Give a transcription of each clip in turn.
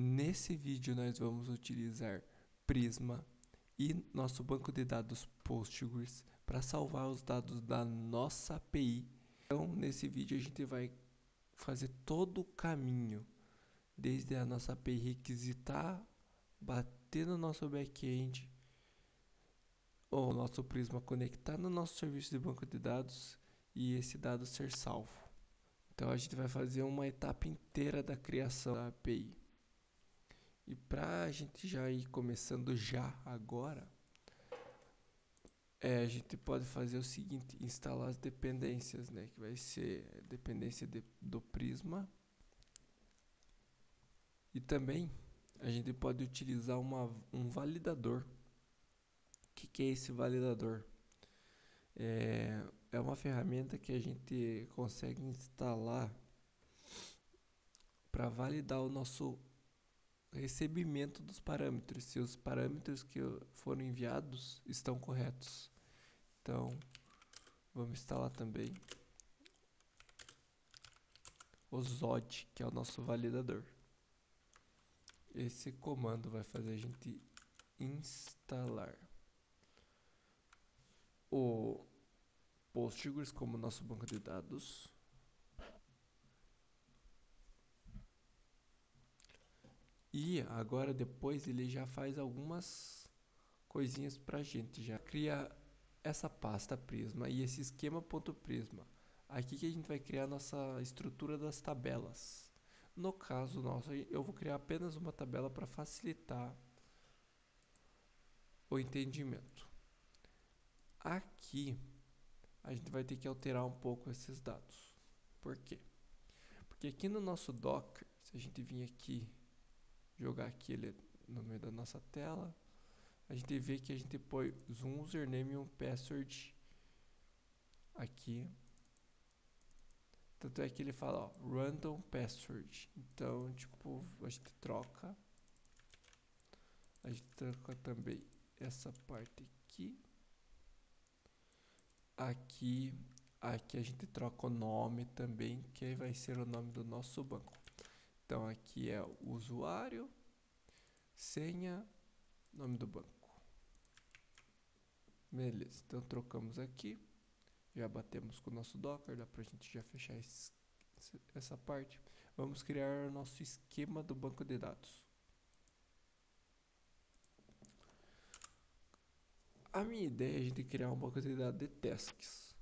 Nesse vídeo nós vamos utilizar Prisma e nosso banco de dados Postgres para salvar os dados da nossa API. Então nesse vídeo a gente vai fazer todo o caminho, desde a nossa API requisitar, bater no nosso back-end, ou nosso Prisma conectar no nosso serviço de banco de dados e esse dado ser salvo. Então a gente vai fazer uma etapa inteira da criação da API. E para a gente já ir começando já agora, a gente pode fazer o seguinte: instalar as dependências, né? Que vai ser dependência do Prisma. E também a gente pode utilizar um validador. O que é esse validador? É uma ferramenta que a gente consegue instalar para validar o nosso recebimento dos parâmetros, se os parâmetros que foram enviados estão corretos. Então, vamos instalar também o Zod, que é o nosso validador. Esse comando vai fazer a gente instalar o Postgres como nosso banco de dados. E agora depois ele já faz algumas coisinhas pra gente, já cria essa pasta Prisma e esse esquema.prisma. Aqui que a gente vai criar nossa estrutura das tabelas. No caso nosso, eu vou criar apenas uma tabela para facilitar o entendimento. Aqui a gente vai ter que alterar um pouco esses dados. Por quê? Porque aqui no nosso Docker, se a gente vir aqui, jogar aqui ele no meio da nossa tela, a gente vê que a gente põe um username e um password aqui. Tanto é que ele fala, ó, random password. Então, tipo, a gente troca também essa parte aqui. Aqui a gente troca o nome também, que vai ser o nome do nosso banco. Então aqui é o usuário, senha, nome do banco. Beleza, então trocamos aqui. Já batemos com o nosso Docker, dá pra gente já fechar essa parte. Vamos criar o nosso esquema do banco de dados. A minha ideia é a gente criar um banco de dados de tasks,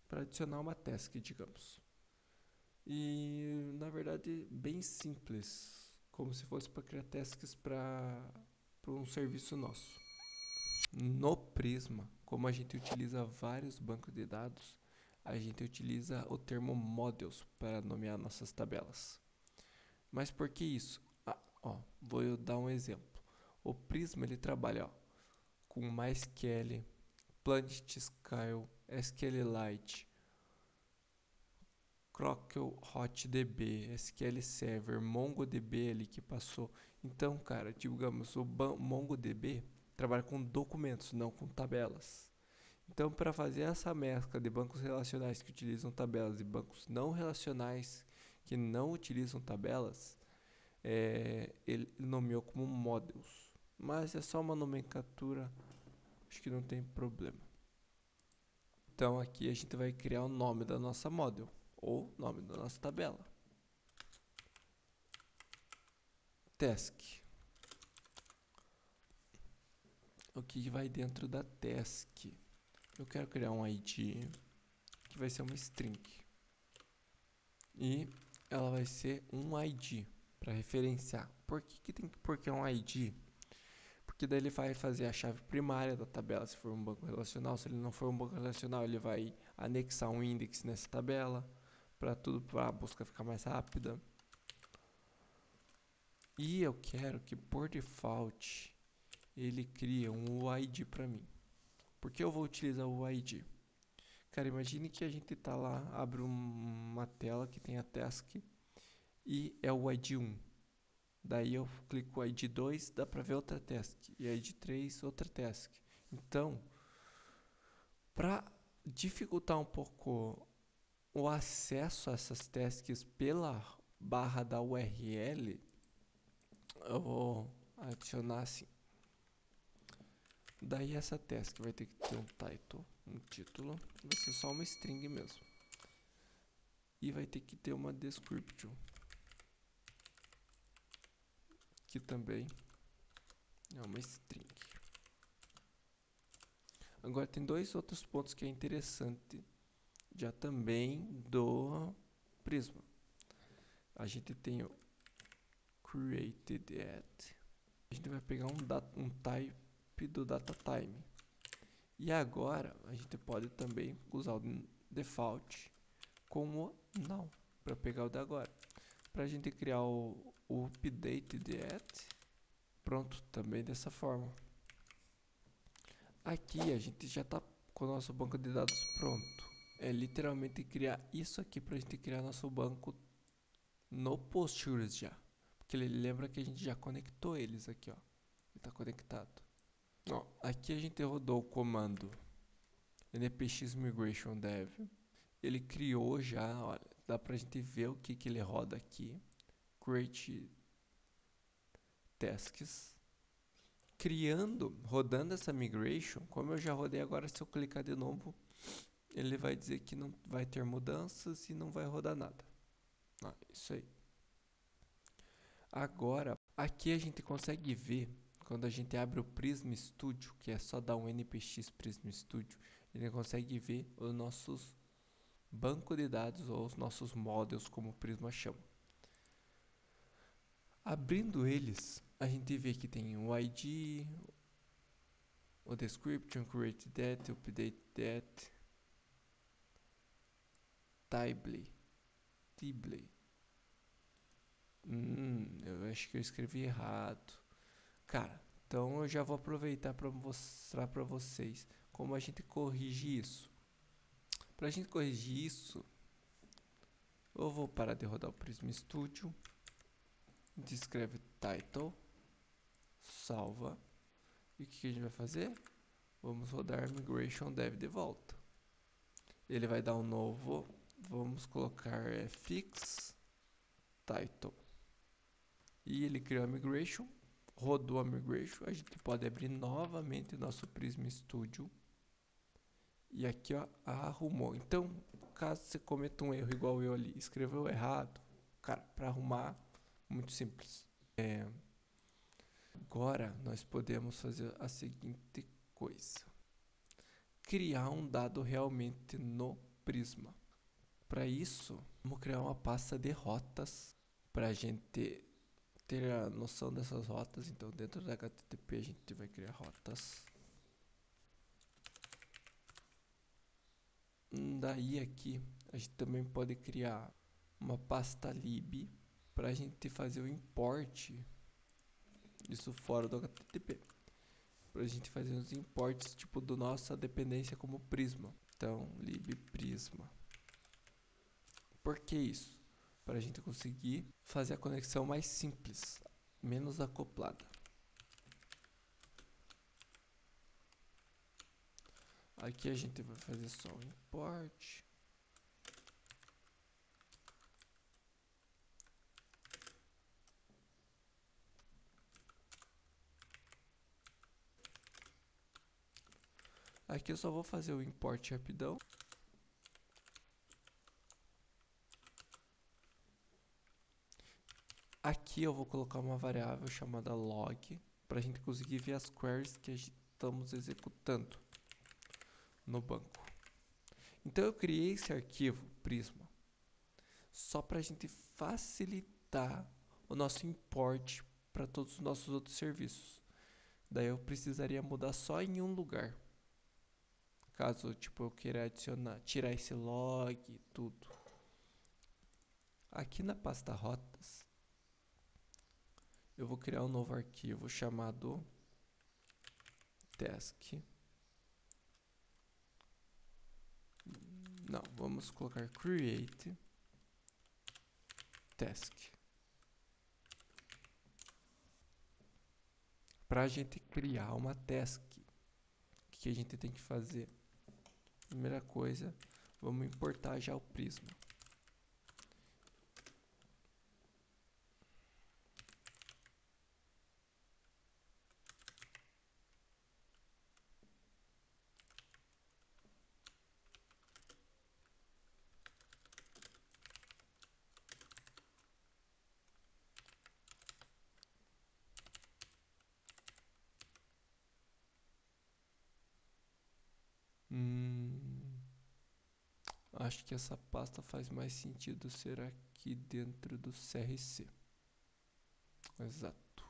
para adicionar uma task, digamos. E na verdade bem simples, como se fosse para criar tasks para um serviço nosso. No Prisma, como a gente utiliza vários bancos de dados, a gente utiliza o termo models para nomear nossas tabelas. Mas por que isso? Vou dar um exemplo. O Prisma ele trabalha com MySQL, PlanetScale, SQLite, Crocle, HotDB, SQL Server, MongoDB ali que passou. Então, cara, digamos, o MongoDB trabalha com documentos, não com tabelas. Então, para fazer essa mescla de bancos relacionais que utilizam tabelas e bancos não relacionais que não utilizam tabelas, ele nomeou como models. Mas é só uma nomenclatura, acho que não tem problema. Então, aqui a gente vai criar o nome da nossa model, ou nome da nossa tabela. Task. O que vai dentro da task? Eu quero criar um ID que vai ser uma string. E ela vai ser um ID para referenciar. Por que tem que pôr que é um ID? Porque daí ele vai fazer a chave primária da tabela se for um banco relacional. Se ele não for um banco relacional, ele vai anexar um index nessa tabela para a busca ficar mais rápida. E eu quero que por default ele crie um UID para mim. Por que eu vou utilizar o UID? Cara, imagine que a gente tá lá, abre uma tela que tem a task e é o ID 1. Daí eu clico o ID 2, dá pra ver outra task. E ID 3, outra task. Então, para dificultar um pouco o acesso a essas tasks pela barra da URL, Eu vou adicionar assim. Daí essa task vai ter que ter um title, um título, vai ser só uma string mesmo. E vai ter que ter uma description, que também é uma string. Agora tem dois outros pontos que é interessante já também do Prisma. A gente tem o created@. A gente vai pegar um type do DataTime. E agora a gente pode também usar o default como não, para pegar o de agora. Para a gente criar o updated@, pronto, também dessa forma. Aqui a gente já está com o nosso banco de dados pronto. É literalmente criar isso aqui para a gente criar nosso banco no Postgres já. Porque ele lembra que a gente já conectou eles aqui, ó. Ele está conectado. Ó, aqui a gente rodou o comando npx migration dev. Ele criou já, olha, dá pra gente ver o que ele roda aqui. Create tasks. Rodando essa migration, como eu já rodei agora, se eu clicar de novo, ele vai dizer que não vai ter mudanças e não vai rodar nada. Ah, isso aí. Agora, aqui a gente consegue ver, quando a gente abre o Prisma Studio, que é só dar um npx Prisma Studio, ele consegue ver os nossos bancos de dados ou os nossos models, como o Prisma chama. Abrindo eles, a gente vê que tem o ID, o description, create that, update that, Tibly. Eu acho que eu escrevi errado. Cara, então eu já vou aproveitar para mostrar para vocês como a gente corrige isso. Para a gente corrigir isso, eu vou parar de rodar o Prisma Studio, descreve title, salva, e o que a gente vai fazer? Vamos rodar migration dev de volta. Ele vai dar um novo, vamos colocar fix title. E ele criou a migration, rodou a migration, a gente pode abrir novamente nosso Prisma Studio. E aqui, ó, arrumou. Então, caso você cometa um erro igual eu ali, escreveu errado, cara, para arrumar, muito simples. Agora, nós podemos fazer a seguinte coisa. Criar um dado realmente no Prisma. Para isso, vamos criar uma pasta de rotas para a gente ter a noção dessas rotas. Então, dentro da HTTP, a gente vai criar rotas. Daí aqui, a gente também pode criar uma pasta lib para a gente fazer o import disso fora do HTTP. Para a gente fazer os imports tipo do nossa dependência como Prisma. Então, lib prisma. Por que isso? Para a gente conseguir fazer a conexão mais simples, menos acoplada. Aqui a gente vai fazer só o import. Aqui eu só vou fazer o import rapidão. Aqui eu vou colocar uma variável chamada log para a gente conseguir ver as queries que estamos executando no banco. Então eu criei esse arquivo Prisma só para a gente facilitar o nosso import para todos os nossos outros serviços. Daí eu precisaria mudar só em um lugar. Caso tipo eu queira adicionar, tirar esse log e tudo. Aqui na pasta rotas, eu vou criar um novo arquivo chamado task. Não, vamos colocar create task. Para a gente criar uma task, o que a gente tem que fazer? Primeira coisa, vamos importar já o Prisma. acho que essa pasta faz mais sentido ser aqui dentro do CRC. Exato.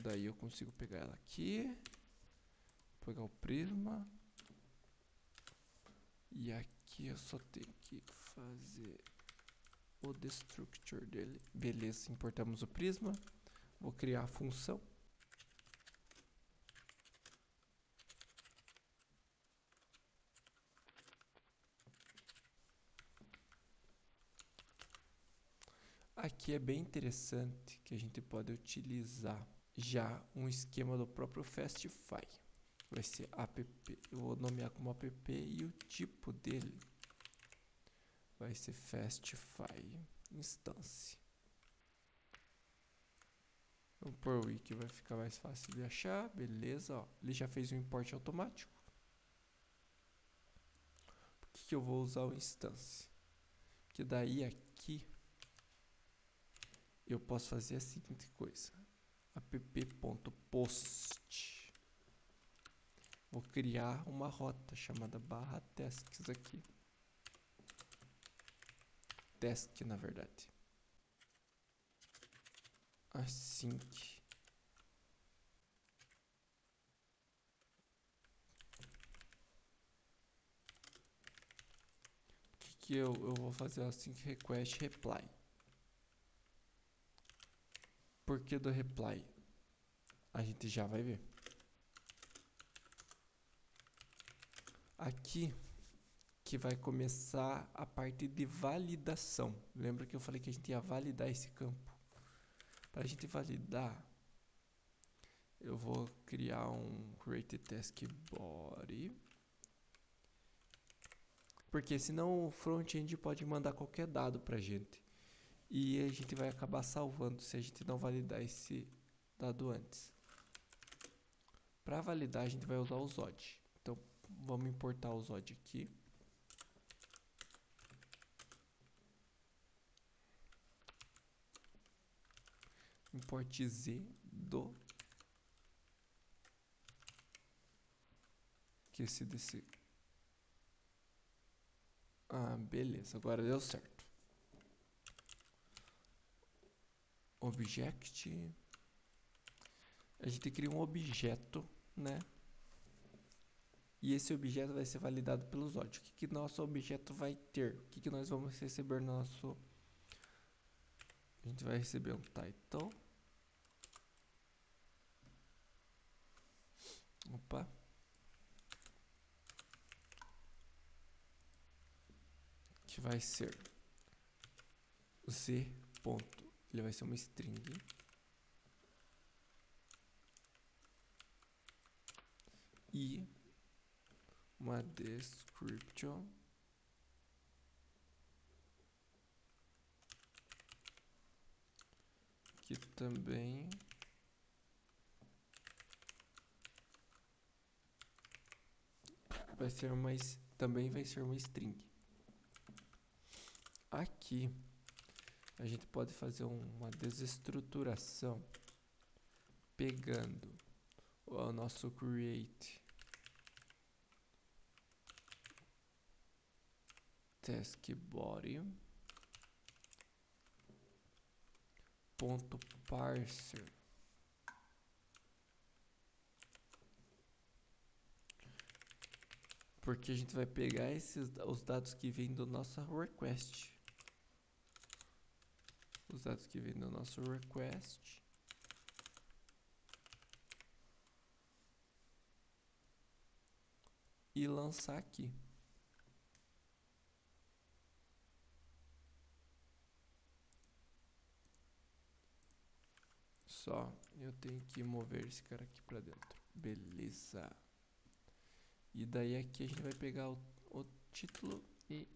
Daí eu consigo pegar ela aqui, pegar o prisma, e aqui eu só tenho que fazer o destructor dele. Beleza, importamos o prisma. Vou criar a função. Aqui é bem interessante que a gente pode utilizar já um esquema do próprio Fastify. Vai ser app, eu vou nomear como app e o tipo dele vai ser Fastify Instance. Vamos por wiki, vai ficar mais fácil de achar. Beleza, ó. Ele já fez um import automático. Por que eu vou usar o instance? Porque daí aqui eu posso fazer a seguinte coisa: app.post. Vou criar uma rota chamada /tasks aqui. Task, na verdade. Assim que eu vou fazer assim que request reply. Por que do reply? A gente já vai ver. Aqui que vai começar a parte de validação. Lembra que eu falei que a gente ia validar esse campo? Para a gente validar, eu vou criar um create task body. Porque senão o front-end pode mandar qualquer dado pra gente. E a gente vai acabar salvando se a gente não validar esse dado antes. Para validar, a gente vai usar o Zod. Então, vamos importar o Zod aqui. Import Z do que esse desse. Ah, beleza, agora deu certo. Object. A gente cria um objeto, né? E esse objeto vai ser validado pelo Zod. O que nosso objeto vai ter? O que nós vamos receber no nosso... A gente vai receber um title. Opa. Que vai ser Z ponto. Ele vai ser uma string. E uma description que também vai ser uma string. Aqui a gente pode fazer uma desestruturação pegando o nosso create task body ponto parser porque a gente vai pegar os dados que vêm do nosso request, os dados que vêm do nosso request e lançar aqui. Só eu tenho que mover esse cara aqui pra dentro. Beleza. E daí aqui a gente vai pegar o título e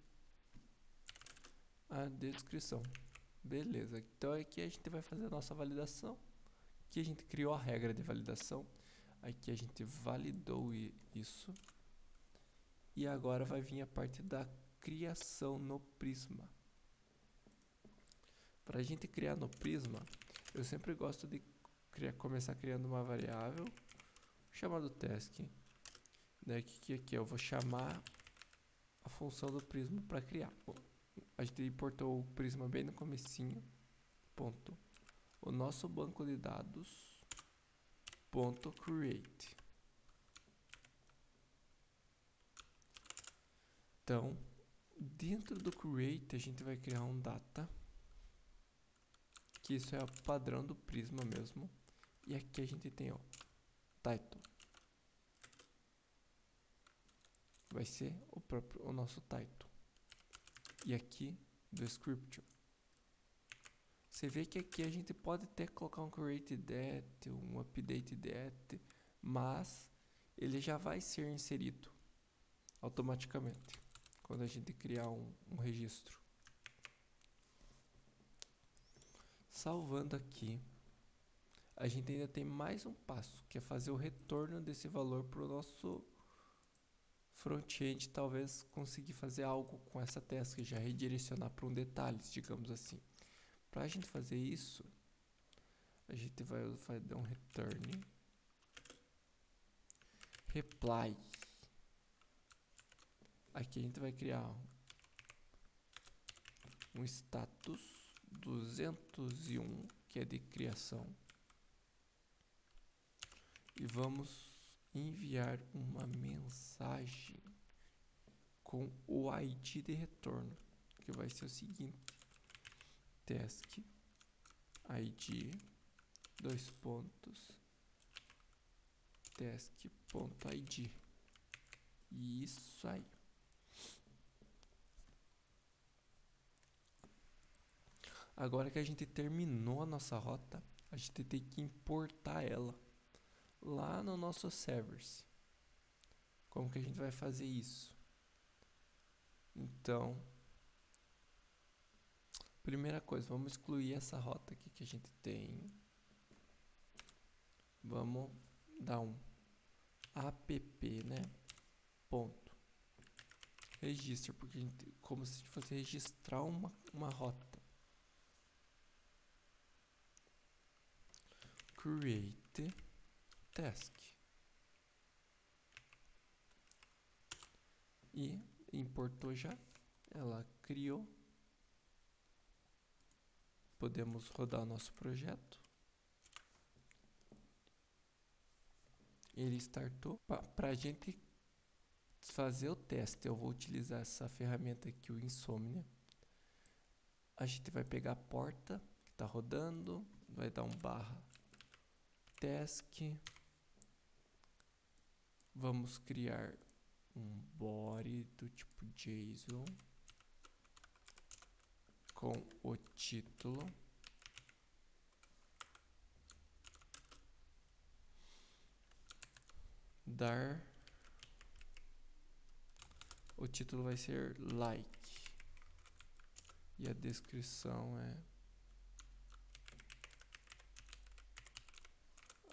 a descrição. Beleza. Então aqui a gente vai fazer a nossa validação. Aqui a gente criou a regra de validação. Aqui a gente validou isso. E agora vai vir a parte da criação no Prisma. Para a gente criar no Prisma, eu sempre gosto de começar criando uma variável chamada task. Daí aqui eu vou chamar a função do Prisma para criar. Bom, a gente importou o Prisma bem no comecinho. Ponto. O nosso banco de dados. Ponto create. Então, dentro do create a gente vai criar um data, que isso é o padrão do Prisma mesmo. E aqui a gente tem, ó, title. Vai ser o nosso title. E aqui, description. Você vê que aqui a gente pode até colocar um create that, um update that, mas ele já vai ser inserido automaticamente quando a gente criar um registro. Salvando aqui, a gente ainda tem mais um passo, que é fazer o retorno desse valor para o nosso front-end, talvez conseguir fazer algo com essa task, já redirecionar para um detalhes, digamos assim. Para a gente fazer isso, a gente vai dar um return reply. Aqui a gente vai criar um status 201, que é de criação, e vamos enviar uma mensagem com o ID de retorno, que vai ser o seguinte: task ID dois pontos task.id. Isso aí. Agora que a gente terminou a nossa rota, a gente tem que importar ela lá no nosso servers. Como que a gente vai fazer isso? Então, primeira coisa, vamos excluir essa rota aqui que a gente tem. Vamos dar um app, né? Ponto. Registra, porque a gente, como se fosse registrar uma rota. Create task. E importou já. Ela criou. Podemos rodar o nosso projeto. Ele startou. Para a gente fazer o teste, eu vou utilizar essa ferramenta aqui, o Insomnia. A gente vai pegar a porta que está rodando, vai dar um barra task. Vamos criar um body do tipo JSON com o título. O título vai ser like. E a descrição é...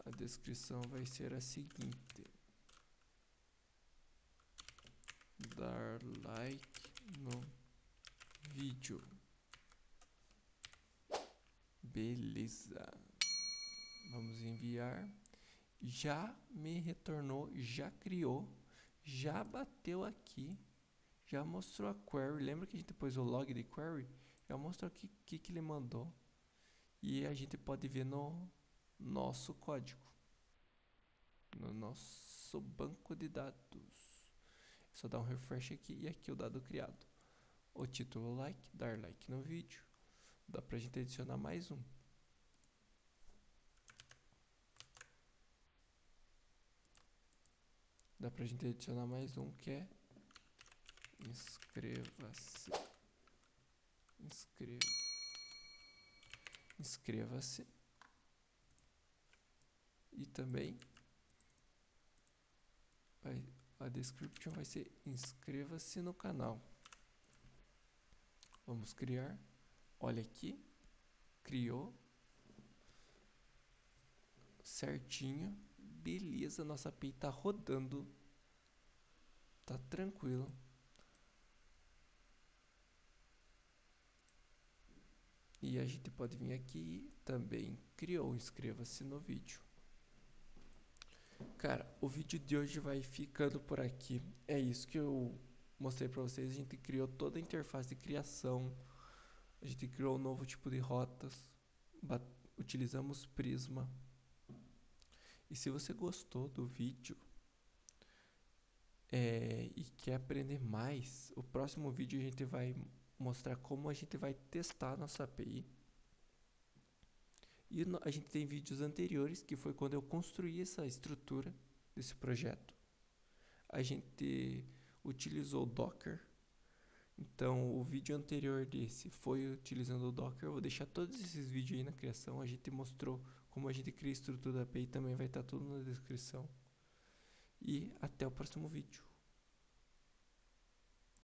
A descrição vai ser a seguinte: dar like no vídeo. Beleza. Vamos enviar. Já me retornou, já criou, já bateu aqui, já mostrou a query. Lembra que a gente pôs o log de query? Já mostrou aqui o que ele mandou. E a gente pode ver no nosso código, no nosso banco de dados. É só dar um refresh aqui e aqui o dado criado. O título like, dar like no vídeo. Dá pra gente adicionar mais um. Dá pra gente adicionar mais um, que é inscreva-se. Inscreva-se. E também a description vai ser inscreva-se no canal. Vamos criar. Olha aqui. Criou. Certinho. Beleza, nossa API tá rodando. Tá tranquilo. E a gente pode vir aqui e também criou. Inscreva-se no vídeo. Cara, o vídeo de hoje vai ficando por aqui. É isso que eu mostrei para vocês, a gente criou toda a interface de criação, a gente criou um novo tipo de rotas, utilizamos Prisma. E se você gostou do vídeo e quer aprender mais, o próximo vídeo a gente vai mostrar como a gente vai testar a nossa API. E a gente tem vídeos anteriores, que foi quando eu construí essa estrutura desse projeto. A gente utilizou o Docker. Então, o vídeo anterior desse foi utilizando o Docker. Eu vou deixar todos esses vídeos aí na criação. A gente mostrou como a gente cria a estrutura da API, também vai estar tudo na descrição. E até o próximo vídeo.